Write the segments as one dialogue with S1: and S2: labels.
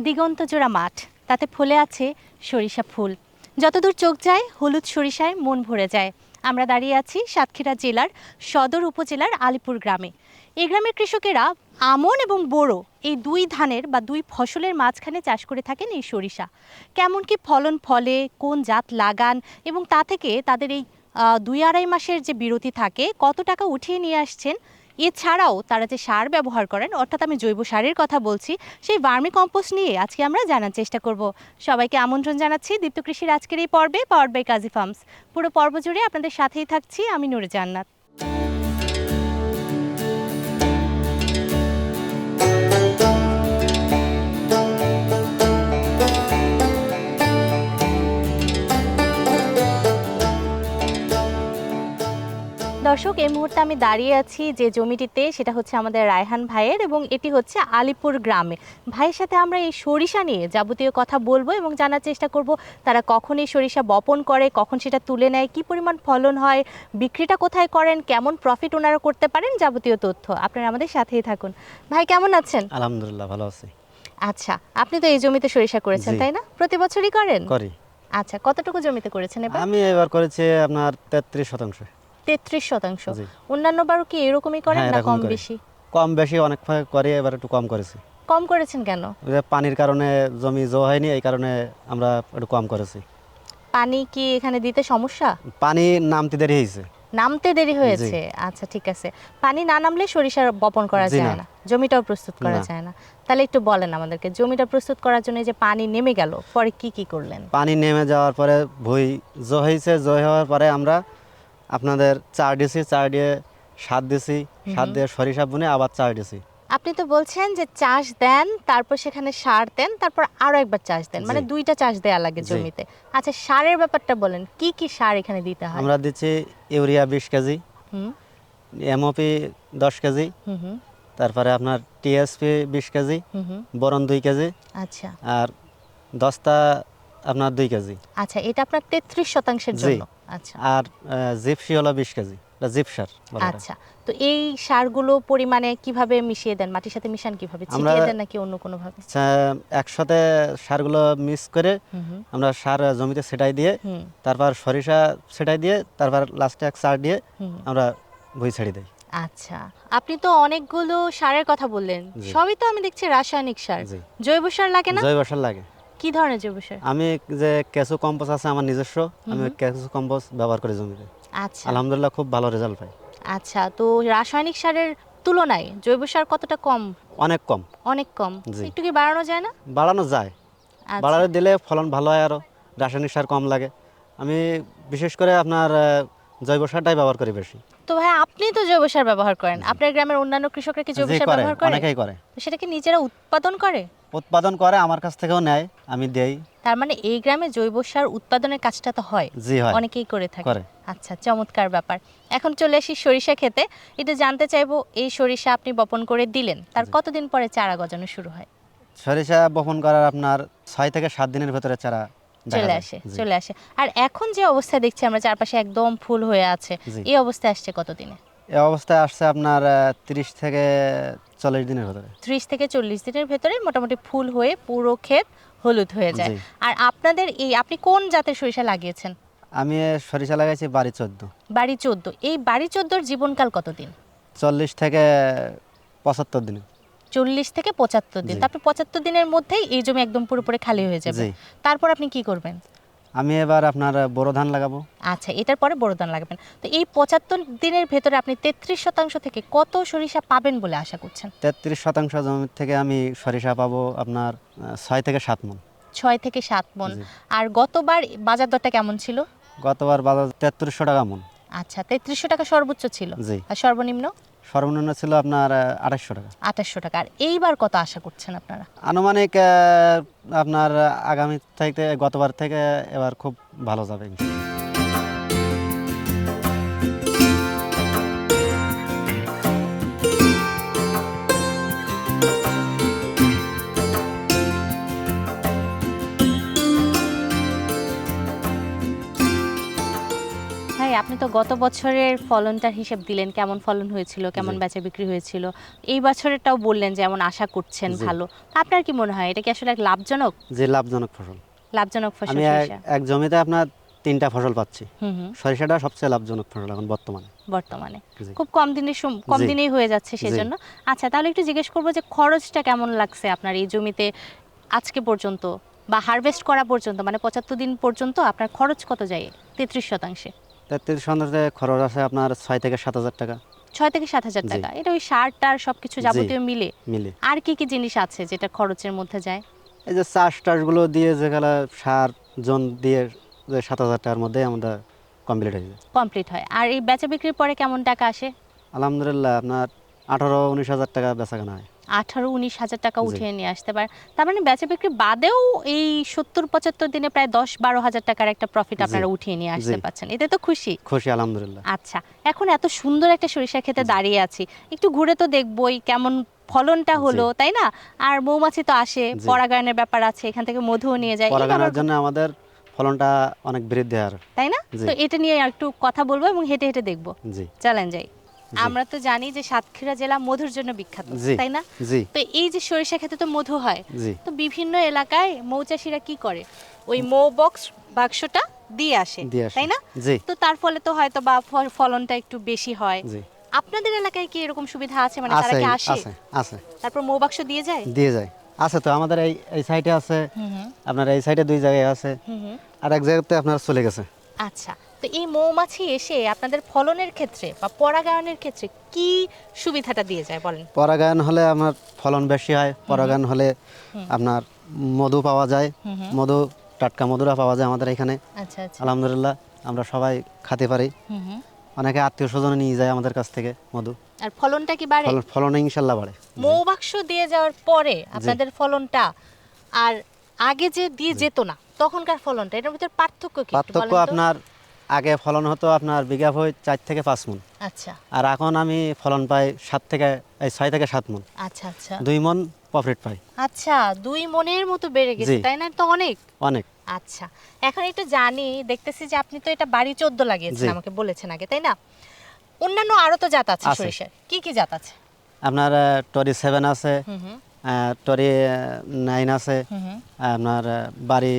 S1: দিগন্তজোড়া মাঠ, তাতে ফলে আছে সরিষা ফুল। যতদূর চোখ যায় হলুদ সরিষায় মন ভরে যায়। আমরা দাঁড়িয়ে আছি সাতক্ষীরা জেলার সদর উপজেলার আলিপুর গ্রামে। এই গ্রামের কৃষকেরা আমন এবং বোরো এই দুই ধানের বা দুই ফসলের মাঝখানে চাষ করে থাকেন এই সরিষা। কেমন কি ফলন ফলে, কোন জাত লাগান এবং তা থেকে তাদের এই 2-2.5 মাসের যে বিরতি থাকে কত টাকা উঠিয়ে নিয়ে আসছেন, এছাড়াও তারা যে সার ব্যবহার করেন, অর্থাৎ আমি জৈব সারের কথা বলছি, সেই ভার্মি কম্পোস্ট নিয়ে আজকে আমরা জানার চেষ্টা করব। সবাইকে আমন্ত্রণ জানাচ্ছি দীপ্ত কৃষির আজকের এই পর্বে, পাওয়ার্ড বাই কাজী ফার্মস। পুরো পর্ব জুড়ে আপনাদের সাথেই থাকছি আমি নূরে জান্নাত। দর্শক, এই মুহূর্তে আমি দাঁড়িয়ে আছি যে জমিটিতে, সেটা হচ্ছে আমাদের রায়হান ভাইয়ের এবং এটি হচ্ছে আলিপুর গ্রামে। ভাইয়ের সাথে আমরা এই সরিষা নিয়ে যাবতীয় কথা বলবো এবং জানার চেষ্টা করব তারা কখন এই সরিষা বপন করে, কখন সেটা তুলে নেয়, কি পরিমাণ ফলন হয়, বিক্রিটা কোথায় করেন, কেমন প্রফিট ওনারা করতে পারেন, যাবতীয় তথ্য। আপনারা আমাদের সাথেই থাকুন। ভাই কেমন আছেন?
S2: আলহামদুলিল্লাহ ভালো আছি।
S1: আচ্ছা, আপনি তো এই জমিতে সরিষা করেছেন তাই না? প্রতি বছরই করেন?
S2: করি।
S1: আচ্ছা, কতটুকু জমিতে করেছেন এবার?
S2: আমি এবার করেছি আপনার 33%।
S1: 33%। অন্যান্য বারও কি এরকমই করেন না কম বেশি?
S2: কম বেশি অনেক করি, এবার একটু কম করেছি।
S1: কম করেছেন কেন?
S2: পানির কারণে জমি জো হয়নি, এই কারণে আমরা একটু কম করেছি।
S1: পানি কি এখানে দিতে সমস্যা?
S2: পানি নামতে দেরি হয়েছে।
S1: নামতে দেরি হয়েছে? আচ্ছা ঠিক আছে। পানি না নামলে সরিষা বপন করা যায় না, জমিটাও প্রস্তুত করা যায় না। তাহলে একটু বলেন আমাদেরকে, জমিটা প্রস্তুত করার জন্য যে পানি নেমে গেল, পরে কি কি করলেন?
S2: পানি নেমে যাওয়ার পরে ভুঁই জো হয়েছে, জো হওয়ার পরে আমরা আপনাদের চার দিছি, চার দিয়ে সার দিছি, সার দিয়ে সরিষা বুনে আবার চার দিছি।
S1: আপনি তো বলছেন যে চাষ দেন, তারপর সেখানে সার দেন, তারপর আরো একবার চাষ দেন, মানে দুইটা চাষ দেয়া লাগে জমিতে। আচ্ছা, সারের ব্যাপারটা বলেন, কি কি সার এখানে দিতে হয়?
S2: আমরা দিচ্ছি ইউরিয়া 20 কেজি, এমওপি 10 কেজি, তারপরে আপনার টিএসপি 20 কেজি, বোরন 2 কেজি,
S1: আচ্ছা,
S2: আর দস্তা আপনার 2 কেজি।
S1: আচ্ছা, এটা আপনার 33%-এর জন্য। আচ্ছা,
S2: আর জিপসি হলো 20 কেজি, এটা জিপ সার বলা হয়।
S1: আচ্ছা, তো এই সারগুলো পরিমাণে কিভাবে মিশিয়ে দেন? মাটির সাথে মিশান কিভাবে? ছিটিয়ে দেন নাকি অন্য কোনো ভাবে?
S2: একসাথে সারগুলো মিক্স করে আমরা সার জমিতে ছেটাই দিয়ে, তারপর সরিষা ছেটাই দিয়ে, তারপর লাস্টে এক সার দিয়ে আমরা ভুঁই ছেড়ে দিই।
S1: আচ্ছা, আপনি তো অনেকগুলো সারের কথা বললেন, সবই তো আমি দেখছি রাসায়নিক সার। জৈব সার লাগে না?
S2: জৈব সার লাগে।
S1: কি ধরনের জৈব সার?
S2: আমি যে কেঁচো কম্পোস্ট আছে আমার নিজস্ব, আমি কেঁচো কম্পোস্ট ব্যবহার করি জমিতে।
S1: আচ্ছা,
S2: আলহামদুলিল্লাহ খুব ভালো রেজাল্ট পাই।
S1: আচ্ছা, তো রাসায়নিক সারের তুলনায় জৈব সার কতটা কম?
S2: অনেক কম।
S1: অনেক কম। একটু কি বাড়ানো যায় না?
S2: বাড়ানো যায়, বাড়ানো দিলে ফলন ভালো হয়, আরো রাসায়নিক সার কম লাগে। আমি বিশেষ করে আপনার জৈব সারটাই ব্যবহার করি বেশি।
S1: তো ভাই, আপনি তো জৈব সার ব্যবহার করেন, আপনার গ্রামের অন্যান্য কৃষকরা কি জৈব সার ব্যবহার করে?
S2: অনেকেই করে।
S1: সেটা কি নিজেরা উৎপাদন করে?
S2: উৎপাদন করে, আমার কাছ থেকেও নেয়, আমি দেই।
S1: তার মানে এই গ্রামে জৈব সার উৎপাদনের কাজটা তো হয়?
S2: জি হয়,
S1: অনেকেই করে থাকে। আচ্ছা, চমৎকার ব্যাপার। এখন চলে আসি সরিষা খেতে। এটা জানতে চাইবো, এই সরিষা আপনি বপন করে দিলেন, তার কতদিন পরে চারা গজানো শুরু হয়?
S2: সরিষা বপন করার আপনার 6 থেকে 7 দিনের ভিতরে চারা
S1: চলে আসে। আর এখন যে অবস্থা দেখছি আমরা, চারপাশে একদম ফুল হয়ে আছে, এই অবস্থায় আসছে কতদিনে?
S2: এই অবস্থায় আসছে আপনার 30 থেকে 40 দিনের ভিতরে।
S1: 30 থেকে 40 দিনের ভেতরে মোটামুটি ফুল হয়ে পুরো ক্ষেত হলুদ হয়ে যায়। আর আপনাদের আপনি কোন জাতের সরিষা লাগিয়েছেন?
S2: আমি সরিষা লাগাইছি বাড়ি 14।
S1: বাড়ি 14। এই বাড়ি 14-র জীবনকাল কতদিন?
S2: 40 থেকে 75 দিন।
S1: 40 থেকে 75 দিন। তারপর 75 দিনের মধ্যেই এই জমি একদম পুরোপুরি খালি হয়ে যাবে। তারপর আপনি কি করবেন?
S2: আমি এবার আপনার বোরো ধান লাগাবো।
S1: আচ্ছা, এটার পরে বোরো ধান লাগাবেন। তো এই 75 দিনের ভেতরে আপনি 33% থেকে কত সরিষা পাবেন বলে আশা করছেন?
S2: 33% জমি থেকে আমি সরিষা পাবো আপনার 6 থেকে 7 মণ।
S1: 6 থেকে 7 মণ। আর গতবার বাজার দরটা কেমন ছিল?
S2: গতবার বাজার 3300 টাকা মণ।
S1: আচ্ছা, 3300 টাকা সর্বোচ্চ ছিল। আর সর্বনিম্ন?
S2: সর্বনিম্ন ছিল আপনার 2800 টাকা।
S1: 2800 টাকা। আর এইবার কত আশা করছেন আপনারা?
S2: আনুমানিক আপনার আগামী থেকে গতবার থেকে এবার খুব ভালো যাবে।
S1: ভাই, আপনি তো গত বছরের ফলনটার হিসাব দিলেন, কেমন ফলন হয়েছিল, কেমন
S2: জি।
S1: বেচা বিক্রি হয়েছিল। এই বছরেরটাও বললেন যেমন আশা করছেন
S2: জি।
S1: ভালো। তা আপনার কি মনে হয় এটা কি আসলে এক লাভজনক
S2: যে লাভজনক ফসল।
S1: লাভজনক ফসল
S2: আমি
S1: সরিষা?
S2: এক জমিতে আপনার 3টা ফসল পাচ্ছি।
S1: হুম হুম।
S2: সরিষাটা সবচেয়ে লাভজনক ফসল এখন বর্তমানে।
S1: বর্তমানে
S2: জি।
S1: খুব কম
S2: জি।
S1: দিনেই হয়ে যাচ্ছে
S2: জি।
S1: সেজন্য। আচ্ছা, তাহলে একটু জিজ্ঞেস করবো যে খরচটা কেমন লাগছে আপনার এই জমিতে আজকে পর্যন্ত বা হারভেস্ট করা পর্যন্ত, মানে 75 দিন পর্যন্ত আপনার খরচ কত যায় 33%?
S2: 33 খরচ আছে আপনার 6 থেকে 7 হাজার টাকা।
S1: 6 থেকে 7 হাজার
S2: জি।
S1: টাকা, এটা ওই সার টার সবকিছু
S2: জি।
S1: যাবতীয় মিলে?
S2: মিলে
S1: আর কি কি জিনিস আছে যেটা খরচের মধ্যে যায়?
S2: এই যে চাষ টাসগুলো দিয়ে যেগুলো সার জন দিয়ে যে 7 হাজার টাকার মধ্যে আমাদের কমপ্লিট হয়ে যায়।
S1: কমপ্লিট হয়। আর এই বেচা বিক্রির পরে কেমন টাকা আসে?
S2: আলহামদুলিল্লাহ আপনার 18-19 হাজার টাকা বেচাকেনা হয়।
S1: 18-19 হাজার টাকা
S2: জি।
S1: উঠিয়ে নিয়ে আসতে পারে। তার মানে বেচা বিক্রি বাদেও এই 70-75 দিনে প্রায় 10-12 হাজার টাকার একটা প্রফিট
S2: জি।
S1: আপনারা উঠিয়ে নিয়ে আসতে
S2: জি।
S1: পারছেন, এতে তো খুশি?
S2: খুশি আলহামদুলিল্লাহ।
S1: আচ্ছা, এখন এত সুন্দর একটা সরিষা ক্ষেতে দাঁড়িয়ে আছি, একটু ঘুরে তো দেখবই কেমন ফলনটা হলো,
S2: জি।
S1: তাই না? আর মৌমাছি তো আসে,
S2: জি।
S1: পরাগায়নের ব্যাপার আছে, এখান থেকে মধুও নিয়ে যায়, এই
S2: পরাগায়নের
S1: ব্যাপার
S2: জন্য আমাদের ফলনটা অনেক বৃদ্ধি আর।
S1: তাই না?
S2: জি।
S1: তো এটা নিয়ে একটু কথা বলবো এবং হেঁটে হেঁটে দেখবো।
S2: জি।
S1: চলেন যাই।
S2: জি।
S1: আমরা তো জানি যে সাতক্ষীরা জেলা মধুর জন্য বিখ্যাত,
S2: জি।
S1: তাই না?
S2: জি।
S1: তো এই যে সরিষা ক্ষেতে তো মধু হয়,
S2: জি।
S1: তো বিভিন্ন এলাকায় মৌচাষীরা কি করে, ওই বাক্সটা দিয়ে আসে,
S2: দিয়ে আসে।
S1: তাই না?
S2: জি।
S1: তো তার ফলে তো হয়তো বা ফলনটা একটু বেশি হয়।
S2: জি।
S1: আপনাদের এলাকায় কি এরকম সুবিধা আছে, মানে তারা
S2: আছে
S1: কি আসে
S2: আছে আছে
S1: তারপর মৌবাক্স দিয়ে যায়?
S2: দিয়ে যায়। আছে তো আমাদের এই সাইডে আছে,
S1: হুম হুম
S2: আপনার এই সাইডে 2 জায়গায় আছে,
S1: হুম হুম।
S2: আর এক জায়গাতে আপনার চলে গেছে।
S1: আচ্ছা, তো এই মৌমাছি এসে আপনাদের ফলনের ক্ষেত্রে বা পরাগায়নের ক্ষেত্রে কি সুবিধাটা দিয়ে যায় বলেন?
S2: পরাগায়ন হলে আমার ফলন বেশি হয়, পরাগায়ন হলে আপনার মধু পাওয়া যায়, মধু টাটকা মধুরা পাওয়া যায় আমাদের এখানে।
S1: আচ্ছা আচ্ছা।
S2: আলহামদুলিল্লাহ আমরা সবাই খেতে পারি।
S1: হুম হুম।
S2: অনেকে আত্মীয় স্বজনে নিয়ে যায় আমাদের কাছ থেকে মধু।
S1: আর ফলনটা কি বাড়ে?
S2: ফলন ইনশাল্লাহ বাড়ে।
S1: মৌবাক্স দিয়ে যাওয়ার পরে আপনাদের ফলনটা আর আগে যে দিয়ে যেত না তখনকার ফলনটা, এটার ভিতর পার্থক্য কি একটু
S2: পার্থক্য
S1: বলেন তো?
S2: আপনার আগে ফলন হতো আপনার বিঘা প্রতি 4 থেকে 5 মণ,
S1: আচ্ছা
S2: আর এখন আমি ফলন পাই 6 থেকে 7 মণ,
S1: আচ্ছা আচ্ছা
S2: 2 মণ প্রফিট পাই।
S1: আচ্ছা, 2 মণের মতো বেড়ে গেছে,
S2: জি।
S1: তাই না? তো অনেক।
S2: অনেক।
S1: আচ্ছা, এখন একটু জানি, দেখতেছি যে আপনি তো এটা বাড়ি 14 লাগিয়েছেন,
S2: জি।
S1: আমাকে বলেছেন আগে, তাই না? অন্যান্য আরো তো জাত আছে
S2: আছে।
S1: সরিষার, কি কি জাত আছে?
S2: আপনার টরি 7 আছে,
S1: হুম হুম
S2: টরি 9 আছে,
S1: হুম হুম।
S2: আপনার বাড়ি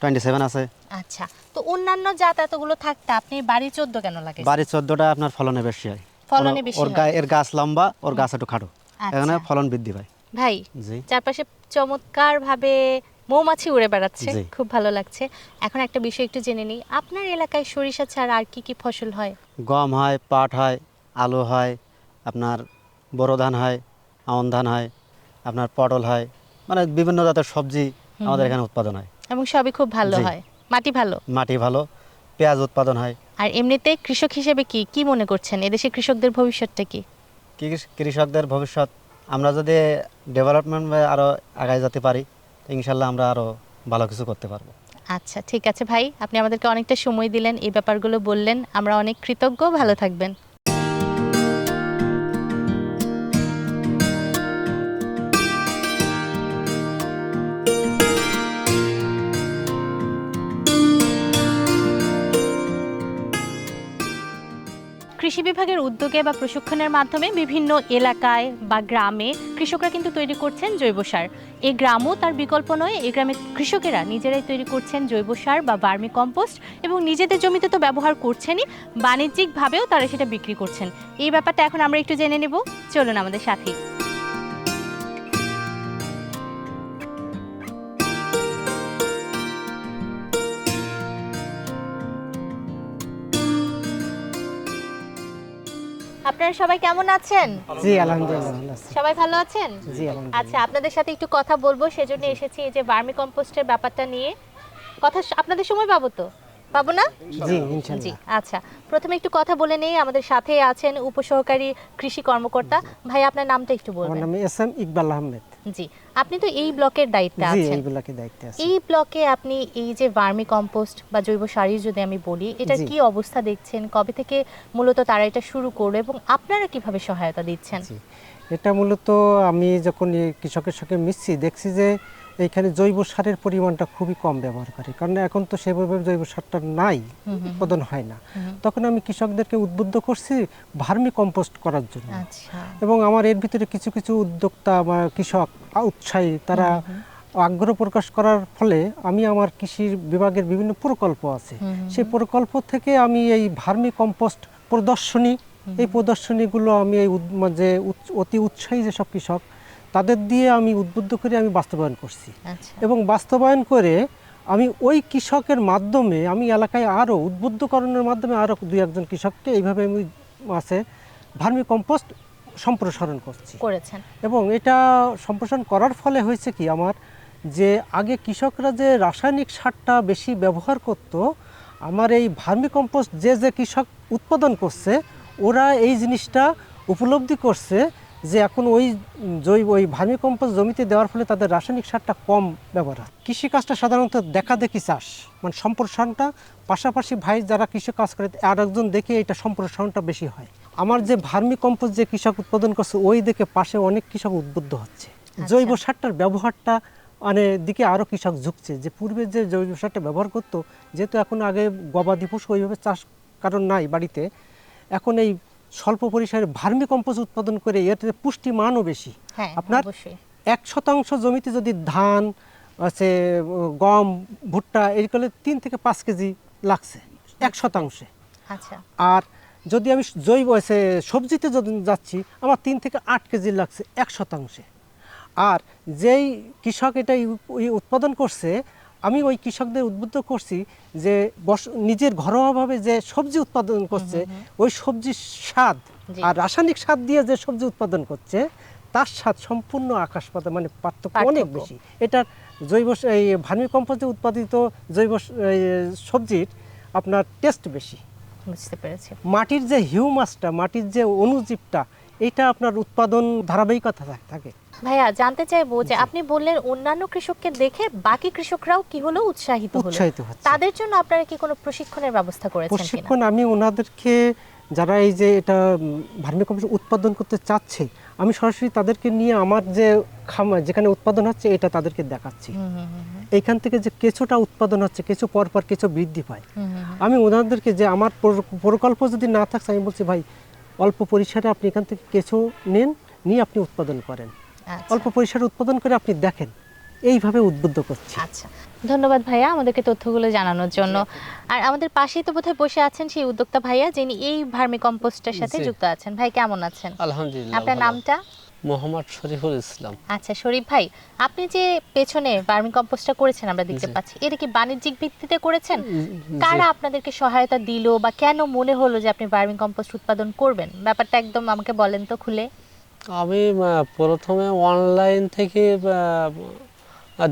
S2: 27 আছে।
S1: আচ্ছা, তো অন্যান্য জাত এতগুলো থাকতে আপনি বাড়ি 14 কেন লাগে?
S2: বাড়ি 14টা আপনার ফলনে বেশি হয়।
S1: ফলনে বেশি
S2: ওর
S1: হয়।
S2: এর গাছ লম্বা, ওর গাছ একটু খাটো,
S1: আচ্ছা।
S2: এখানে ফলন বৃদ্ধি পায়।
S1: ভাই,
S2: জি।
S1: চারপাশে চমৎকার ভাবে মৌমাছি উড়ে বেড়াচ্ছে,
S2: জি।
S1: খুব ভালো লাগছে। এখন একটা বিষয় একটু জেনে নিই, আপনার এলাকায় সরিষা ছাড়া আর কি কি ফসল হয়?
S2: গম হয়, পাট হয়, আলু হয়, আপনার বোরো ধান হয়, আমন ধান হয়, আপনার পটল হয়, মানে বিভিন্ন জাতের সবজি আমাদের এখানে উৎপাদন হয়।
S1: এবং সবই খুব ভালো
S2: জি।
S1: হয়, মাটি ভালো।
S2: মাটি ভালো, পেঁয়াজ উৎপাদন হয়।
S1: আর এমনিতে কৃষক হিসেবে কি কি মনে করছেন, এদেশে কৃষকদের ভবিষ্যৎটা কি?
S2: কৃষকদের ভবিষ্যৎ, আমরা যদি ডেভেলপমেন্ট আরও আগায় যেতে পারি, ইনশাল্লাহ আমরা আরও ভালো কিছু করতে পারবো।
S1: আচ্ছা, ঠিক আছে ভাই, আপনি আমাদেরকে অনেকটা সময় দিলেন, এই ব্যাপারগুলো বললেন, আমরা অনেক কৃতজ্ঞ। ভালো থাকবেন। কৃষি বিভাগের উদ্যোগে বা প্রশিক্ষণের মাধ্যমে বিভিন্ন এলাকায় বা গ্রামে কৃষকরা কিন্তু তৈরি করছেন জৈব সার। এই গ্রামও তার বিকল্প নয়, এই গ্রামে কৃষকেরা নিজেরাই তৈরি করছেন জৈব সার বা ভার্মি কম্পোস্ট, এবং নিজেদের জমিতে তো ব্যবহার করছেনই, বাণিজ্যিকভাবেও তারা সেটা বিক্রি করছেন। এই ব্যাপারটা এখন আমরা একটু জেনে নেব, চলুন আমাদের সাথে। আপনারা সবাই কেমন আছেন?
S3: জি আলহামদুলিল্লাহ ভালো আছি।
S1: সবাই ভালো আছেন?
S3: জি আলহামদুলিল্লাহ।
S1: আচ্ছা, আপনাদের সাথে একটু কথা বলবো, সেজন্য এসেছি এই যে ভার্মি কম্পোস্টের ব্যাপারটা নিয়ে কথা। আপনাদের সময় পাবো তো? পাবো না?
S3: জি
S1: জি,
S3: ইনশাআল্লাহ।
S1: আচ্ছা, প্রথমে একটু কথা বলে নেই। আমাদের সাথে আছেন উপসহকারী কৃষি কর্মকর্তা। ভাই, আপনার নামটা একটু
S3: আমার
S1: বলবেন।
S3: নাম এস.এম. ইকবাল আহমেদ।
S1: জি, আপনি তো এই ব্লকের দায়িত্বে
S3: জি
S1: আছেন।
S3: এই ব্লকে দায়িত্বে আছি।
S1: এই ব্লকে আপনি এই যে ভার্মি কম্পোস্ট বা জৈব সারই যদি আমি বলি, এটার
S3: জি।
S1: কি অবস্থা দেখছেন, কবে থেকে মূলত তারা এটা শুরু করলো এবং আপনারা কিভাবে সহায়তা দিচ্ছেন?
S3: জি এটা মূলত আমি যখন এই কৃষকের সঙ্গে মিশছি দেখছি যে এইখানে জৈব সারের পরিমাণটা খুবই কম ব্যবহার করে, কারণ এখন তো সেভাবে জৈব সারটা নাই, উৎপাদন হয় না। তখন আমি কৃষকদেরকে উদ্বুদ্ধ করছি ভার্মি কম্পোস্ট করার জন্য।
S1: আচ্ছা,
S3: এবং আমার এর ভিতরে কিছু কিছু উদ্যোক্তা বা কৃষক উৎসাহী, তারা আগ্রহ প্রকাশ করার ফলে আমি আমার কৃষি বিভাগের বিভিন্ন প্রকল্প আছে, সেই প্রকল্প থেকে আমি এই ভার্মি কম্পোস্ট প্রদর্শনী, এই প্রদর্শনীগুলো আমি এই যে অতি উৎসাহী যেসব কৃষক, তাদের দিয়ে আমি উদ্বুদ্ধ করে আমি বাস্তবায়ন করছি।
S1: আচ্ছা,
S3: এবং বাস্তবায়ন করে আমি ওই কৃষকের মাধ্যমে আমি এলাকায় আরও উদ্বুদ্ধকরণের মাধ্যমে আরও 2-1 কৃষককে এইভাবে আমি আছে ভার্মি কম্পোস্ট সম্প্রসারণ করছি
S1: করেছেন।
S3: এবং এটা সম্প্রসারণ করার ফলে হয়েছে কি, আমার যে আগে কৃষকরা যে রাসায়নিক সারটা বেশি ব্যবহার করত, আমার এই ভার্মি কম্পোস্ট যে কৃষক উৎপাদন করছে, ওরা এই জিনিসটা উপলব্ধি করছে যে এখন ওই ভার্মি কম্পোস্ট জমিতে দেওয়ার ফলে তাদের রাসায়নিক সারটা কম ব্যবহার হয়। কৃষিকাজটা সাধারণত দেখাদেখি চাষ, মানে সম্প্রসারণটা পাশাপাশি ভাই যারা কৃষি কাজ করে আর একজন দেখে এটা সম্প্রসারণটা বেশি হয়। আমার যে ভার্মি কম্পোস্ট যে কৃষক উৎপাদন করছে, ওই দেখে পাশে অনেক কৃষক উদ্বুদ্ধ হচ্ছে। জৈব সারটার ব্যবহারটা মানে দিকে আরও কৃষক ঝুঁকছে, যে পূর্বে যে জৈব সারটা ব্যবহার করতো, যেহেতু এখন আগে গবাদি পশু ওইভাবে চাষ কারণ নাই বাড়িতে, এখন এই স্বল্প পরিসরে ভার্মি কম্পোস্ট উৎপাদন করে এতে পুষ্টিমানও বেশি।
S1: হ্যাঁ,
S3: আপনার
S1: অবশ্যই
S3: 1% জমিতে যদি ধান আছে, গম, ভুট্টা এইগুলো 3 থেকে 5 কেজি লাগছে 1%।
S1: আচ্ছা,
S3: আর যদি আমি জৈব আছে সবজিতে যদি যাচ্ছি, আমার 3 থেকে 8 কেজি লাগছে 1%। আর যেই কৃষক এটা উৎপাদন করছে, আমি ওই কৃষকদের উদ্বুদ্ধ করছি যে নিজের ঘরোয়াভাবে যে সবজি উৎপাদন করছে, ওই সবজির স্বাদ আর রাসায়নিক সার দিয়ে যে সবজি উৎপাদন করছে, তার স্বাদ সম্পূর্ণ আকাশ পাতাল, মানে পার্থক্য অনেক বেশি। এটার জৈব এই ভার্মি কম্পোস্টে উৎপাদিত জৈব সবজির আপনার টেস্ট বেশি।
S1: বুঝতে পেরেছি।
S3: মাটির যে হিউমাসটা, মাটির যে অনুজীবটা, এটা আপনার উৎপাদন ধারাবাহিকতা থাকে।
S1: ভাইয়া, জানতে চাইবো যে আপনি বললেন অন্যান্য কৃষককে দেখে বাকি কৃষকরাও কি হলো উৎসাহিত হচ্ছে, তাদের জন্য আপনারা কি কোনো প্রশিক্ষণের ব্যবস্থা করেছেন?
S3: প্রশিক্ষণ আমি ওনাদেরকে, যারা এই যে এটা ভার্মি কম্পোস্ট উৎপাদন করতে চাচ্ছে, আমি সরাসরি তাদেরকে নিয়ে আমার যে খামার যেখানে উৎপাদন হচ্ছে এটা তাদেরকে দেখাচ্ছি। এইখান থেকে যে কেঁচোটা উৎপাদন হচ্ছে, কেঁচো পরপর কেঁচো বৃদ্ধি পায়, আমি ওনাদেরকে যে আমার প্রকল্প যদি না থাকছে, আমি বলছি ভাই অল্প পরিসরে আপনি এখান থেকে কেঁচো নেন, নিয়ে আপনি উৎপাদন করেন, অল্প পরিসরে উৎপাদন করে আপনি দেখেন, এইভাবে উদ্বুদ্ধ করছি।
S1: আচ্ছা, ধন্যবাদ ভাইয়া আমাদেরকে তথ্যগুলো জানানোর জন্য। আর আমাদের পাশেই তো বোধহয় বসে আছেন সেই উদ্যোক্তা ভাইয়া, যিনি এই ভার্মি কম্পোস্টের সাথে যুক্ত আছেন। ভাই কেমন আছেন?
S4: আলহামদুলিল্লাহ।
S1: আপনার নামটা?
S4: মোহাম্মদ শরীফুল ইসলাম।
S1: আচ্ছা শরীফ ভাই, আপনি যে পেছনে ভার্মি কম্পোস্টটা করেছেন আমরা দেখতে পাচ্ছি, এটা কি বাণিজ্যিক ভিত্তিতে করেছেন? কারা আপনাদেরকে সহায়তা দিল বা কেন মনে হলো যে আপনি ভার্মি কম্পোস্ট উৎপাদন করবেন? ব্যাপারটা একদম আমাকে বলেন তো খুলে।
S4: আমি প্রথমে অনলাইন থেকে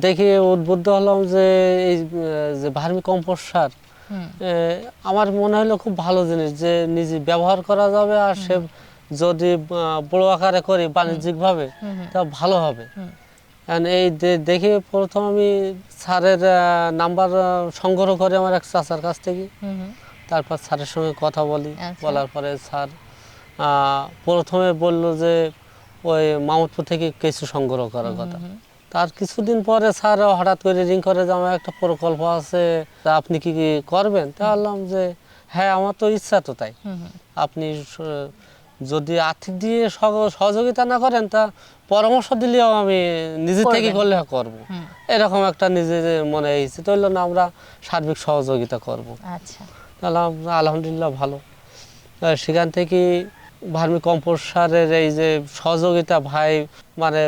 S4: দেখে উদ্বুদ্ধ হলাম যে এই যে ভার্মি কম্পোস্ট সার, আমার মনে হলো খুব ভালো জিনিস, যে নিজে ব্যবহার করা যাবে, আর সে যদি বড় আকারে করি বাণিজ্যিকভাবে তা ভালো হবে। এই দেখে প্রথম আমি স্যারের নাম্বার সংগ্রহ করে আমার এক চাচার কাছ থেকে, তারপর স্যারের সঙ্গে কথা বলি। বলার পরে স্যার প্রথমে বলল যে ওই মামুদপুর থেকে কিছু সংগ্রহ করার কথা। তার কিছুদিন পরে স্যার হঠাৎ করে রিং করে যে আমার একটা প্রকল্প আছে, তা আপনি কি করবেন? তা বললাম যে হ্যাঁ, আমার তো ইচ্ছা তো তাই। আপনি যদি আর্থিক দিয়ে সহযোগিতা না করেন, তা পরামর্শ দিলেও আমি নিজে থেকে করলে করব, এরকম একটা নিজে মনে হয়েছে। তো হইল না, আমরা সার্বিক সহযোগিতা করব।
S1: আচ্ছা,
S4: তাহলে আলহামদুলিল্লাহ ভালো। সেখান থেকে ভার্মি কম্পোস্ট সারের এই যে সহযোগিতা ভাই, মানে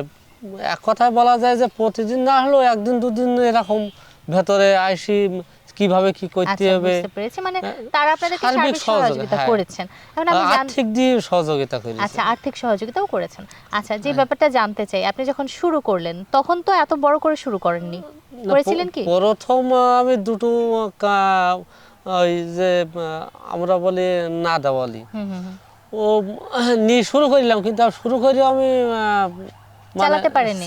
S4: এক কথায় বলা যায় যে প্রতিদিন না হলেও একদিন দুদিন এরকম ভেতরে আইসি কিভাবে কি করতে হবে,
S1: বুঝতে পেরেছি। মানে তারা আপনাদেরকে সার্বিক সহযোগিতা করেছেন। এখন আমি
S4: আর্থিক দিয়ে সহযোগিতা করেছেন।
S1: আচ্ছা, আর্থিক সহযোগিতাও করেছেন। আচ্ছা, যে ব্যাপারটা জানতে চাই, আপনি যখন শুরু করলেন তখন তো এত বড় করে শুরু করেননি, করেছিলেন কি?
S4: প্রথম আমি দুটো ওই যে আমরা বলি নাদা বলি, ও নিয়ে শুরু করলাম, কিন্তু শুরু করে আমি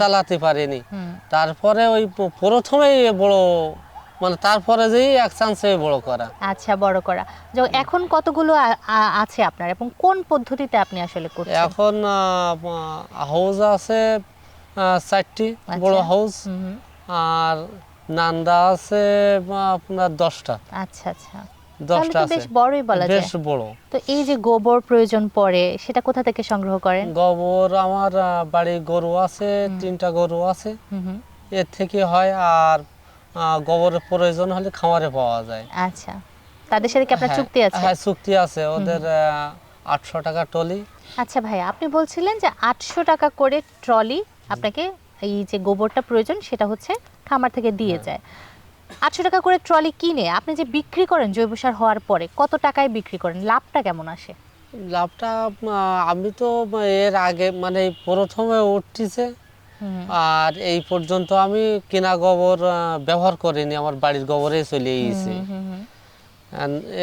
S4: চালাতে পারিনি। তারপরে ওই প্রথমেই বড়, মানে তারপরে যেই এক চান্সে বড় করা।
S1: আচ্ছা, বড় করা। এখন কতগুলো আছে আপনার এবং কোন পদ্ধতিতে আপনি আসলে করছেন?
S4: এখন হাউস আছে 4টি বড় হাউস, আর নান্দা আছে আপনার 10টা।
S1: আচ্ছা আচ্ছা, তাহলে তো
S4: আছে,
S1: বেশ বড়ই বলা যায়।
S4: বেশ বড়।
S1: তো এই যে গোবর প্রয়োজন পড়ে, সেটা কোথা থেকে সংগ্রহ করেন?
S4: গোবর আমার বাড়ি গরু আছে, 3টা গরু আছে,
S1: হুম।
S4: এর থেকে হয়। আর গোবরের প্রয়োজন হলে খামারে পাওয়া যায়।
S1: আচ্ছা, তাদের সাথে কি আপনার
S4: হ্যাঁ,
S1: চুক্তি আছে?
S4: হ্যাঁ চুক্তি আছে, ওদের 800 টাকা টলি।
S1: আচ্ছা ভাই, আপনি বলছিলেন যে 800 টাকা করে ট্রলি আপনাকে এই যে গোবরটা প্রয়োজন সেটা হচ্ছে খামার থেকে দিয়ে যায়। 800 টাকা করে ট্রলি কিনে আপনি যে বিক্রি করেন জৈব সার হওয়ার পরে কত টাকায় বিক্রি করেন? লাভটা কেমন আসে?
S4: লাভটা আমি তো এর আগে মানে প্রথমে উঠতেছে, আর এই পর্যন্ত আমি কিনা গোবর ব্যবহার করিনি, আমার বাড়ির গোবরে চলে গেছে।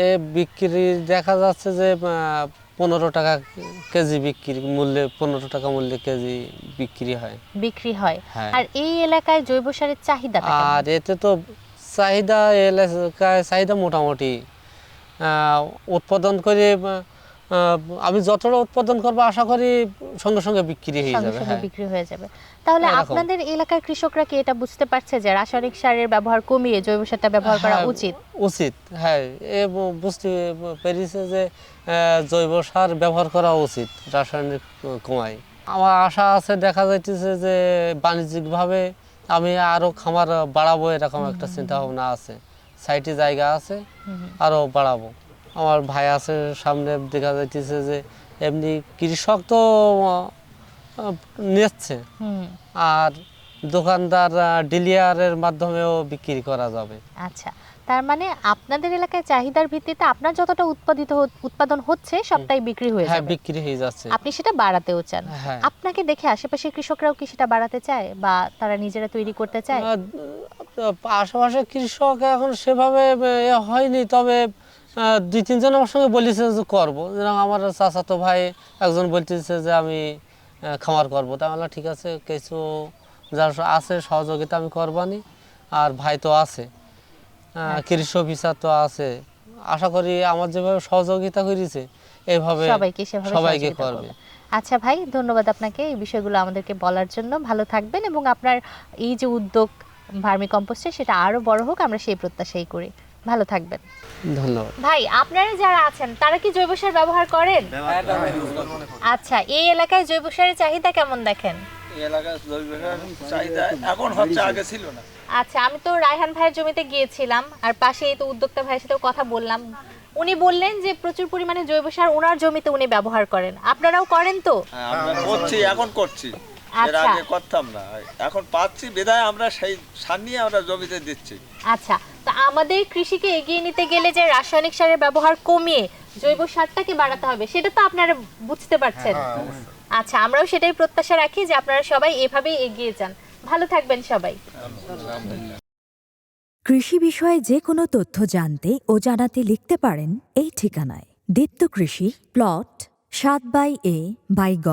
S4: এ বিক্রি দেখা যাচ্ছে যে 15 টাকা কেজি বিক্রি মূল্যে, 15 টাকা মূল্যে কেজি বিক্রি হয়।
S1: হ্যাঁ। আর এই এলাকায় জৈব সারের চাহিদাটা কেমন?
S4: আর এতে তো চাহিদা এলাকায় চাহিদা মোটামুটি উৎপাদন করে আমি যতটা উৎপাদন করবো আশা করি সঙ্গে সঙ্গে বিক্রি হয়ে যাবে।
S1: সঙ্গে
S4: হ্যাঁ,
S1: বিক্রি হয়ে যাবে। তাহলে
S4: এরকম।
S1: আপনাদের এলাকার কৃষকরা কি এটা বুঝতে পারছে যে রাসায়নিক সারের ব্যবহার কমিয়ে জৈব সারটা ব্যবহার করা
S4: হ্যাঁ,
S1: উচিত?
S4: উচিত, হ্যাঁ। বুঝতে পেরেছে যে জৈব সার ব্যবহার করা উচিত, রাসায়নিক কমায়। আমার আশা আছে, দেখা যাইতেছে যে বাণিজ্যিকভাবে আমি আরো খামার বাড়াবো, এরকম একটা চিন্তা ভাবনা আছে। সাইটে জায়গা আছে, আরো বাড়াবো। আমার ভাই আছে সামনে, দেখা যাইতেছে যে এমনি কৃষক তো নিচ্ছে, আর দোকানদার ডিলারের মাধ্যমেও বিক্রি করা যাবে।
S1: আচ্ছা, তার মানে আপনাদের এলাকায় চাহিদার ভিত্তিতে আপনার যতটা উৎপাদন হচ্ছে সবটাই বিক্রি হয়ে
S4: হ্যাঁ,
S1: যাবে।
S4: বিক্রি হয়ে যাচ্ছে।
S1: আপনি সেটা বাড়াতেও চান।
S4: হ্যাঁ।
S1: আপনাকে দেখে আশেপাশের কৃষকরাও কি সেটা বাড়াতে চায় বা তারা নিজেরা তৈরি করতে চায়?
S4: আশেপাশে কৃষক এখন সেভাবে হয়নি, তবে 2-3 জন আমার সঙ্গে বলেছে যে করবো। যেরকম আমার চাচাতো ভাই একজন বলতেছে যে আমি খামার করবো। তা বললাম ঠিক আছে, কিছু যার আছে সহযোগিতা আমি করবানি। আর ভাই তো আছে, কৃষি অফিসার তো আছে, আশা করি আমার যেভাবে সহযোগিতা করেছে এইভাবে
S1: সবাইকে সেভাবে
S4: সবাইকে
S1: সহযোগিতা
S4: করবে।
S1: করবে। আচ্ছা ভাই, ধন্যবাদ আপনাকে এই বিষয়গুলো আমাদেরকে বলার জন্য। ভালো থাকবেন এবং আপনার এই যে উদ্যোগ ভার্মি কম্পোস্টের সেটা আরো বড় হোক, আমরা সেই প্রত্যাশাই করি। ভালো থাকবেন।
S4: ধন্যবাদ।
S1: ভাই, আপনারা যারা আছেন তারা কি জৈব সার ব্যবহার করেন? আচ্ছা, এই এলাকায় জৈব সারের চাহিদা কেমন দেখেন?
S5: এই এলাকার জৈব সারের চাহিদা এখন হচ্ছে, আগে ছিল না।
S1: আচ্ছা, আমি তো রায়হান ভাইয়ের জমিতে গিয়েছিলাম, আর পাশেই তো উদ্যোক্তা ভাইয়ের সাথেও কথা বললাম। উনি বললেন যে প্রচুর পরিমাণে জৈব সার ওনার জমিতে উনি ব্যবহার করেন। আপনারাও করেন তো?
S5: হ্যাঁ, আমরা করছি, এখন করছি। এর
S1: আচ্ছা।
S5: আগে করতাম না, এখন পাচ্ছি বিধায় আমরা সেই সার নিয়ে আমরা জমিতে দিচ্ছি।
S1: আচ্ছা, তো আমাদের কৃষিকে এগিয়ে নিতে গেলে যে রাসায়নিক সারের ব্যবহার কমিয়ে জৈব সারটাকে বাড়াতে হবে সেটা তো আপনারা বুঝতে পারছেন। আচ্ছা, আমরাও সেটাই প্রত্যাশা রাখি যে আপনারা সবাই এভাবেই এগিয়ে যান। ভালো থাকবেন সবাই।
S6: কৃষি বিষয়ে যে কোনো তথ্য জানতে ও জানাতে লিখতে পারেন এই ঠিকানায়। দীপ্ত কৃষি, প্লট 7/A/গ,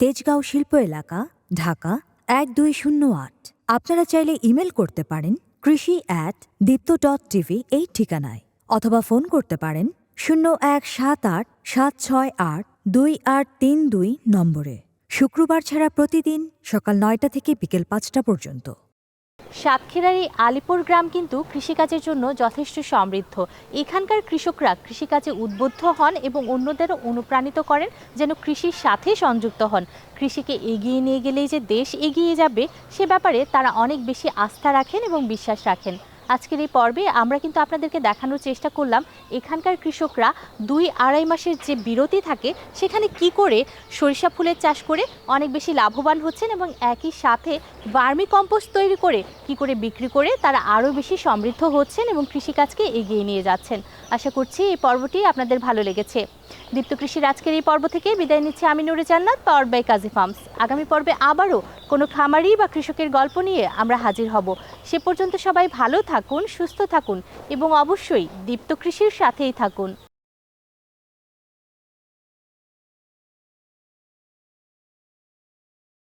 S6: তেজগাঁও শিল্প এলাকা, ঢাকা 1208। আপনারা চাইলে ইমেল করতে পারেন krishi@dipto.tv এই ঠিকানায়, অথবা ফোন করতে পারেন 0178-768-2832 নম্বরে। শুক্রবার ছাড়া প্রতিদিন সকাল 9টা থেকে বিকেল 5টা পর্যন্ত।
S1: সাতক্ষীরার এই আলিপুর গ্রাম কিন্তু কৃষিকাজের জন্য যথেষ্ট সমৃদ্ধ। এখানকার কৃষকরা কৃষিকাজে উদ্বুদ্ধ হন এবং অন্যদেরও অনুপ্রাণিত করেন যেন কৃষির সাথে সংযুক্ত হন। কৃষিকে এগিয়ে নিয়ে গেলেই যে দেশ এগিয়ে যাবে সে ব্যাপারে তারা অনেক বেশি আস্থা রাখেন এবং বিশ্বাস রাখেন। আজকের এই পর্বে আমরা কিন্তু আপনাদেরকে দেখানোর চেষ্টা করলাম এখানকার কৃষকরা 2-2.5 মাসের যে বিরতি থাকে সেখানে কি করে সরিষা ফুলের চাষ করে অনেক বেশি লাভবান হচ্ছেন এবং একই সাথে ভার্মি কম্পোস্ট তৈরি করে কি করে বিক্রি করে তারা আরও বেশি সমৃদ্ধ হচ্ছেন এবং কৃষিকাজকে এগিয়ে নিয়ে যাচ্ছেন। আশা করছি এই পর্বটি আপনাদের ভালো লেগেছে। দীপ্ত কৃষির আজকের এই পর্ব থেকে বিদায় নিচ্ছি আমি নুরে জান্নাত, পাওয়ার্ড বাই কাজী ফার্মস। আগামী পর্বে আবারও কোনো খামারি বা কৃষকের গল্প নিয়ে আমরা হাজির হব। সে পর্যন্ত সবাই ভালো থাকুন, সুস্থ থাকুন এবং অবশ্যই দীপ্ত কৃষির সাথেই থাকুন।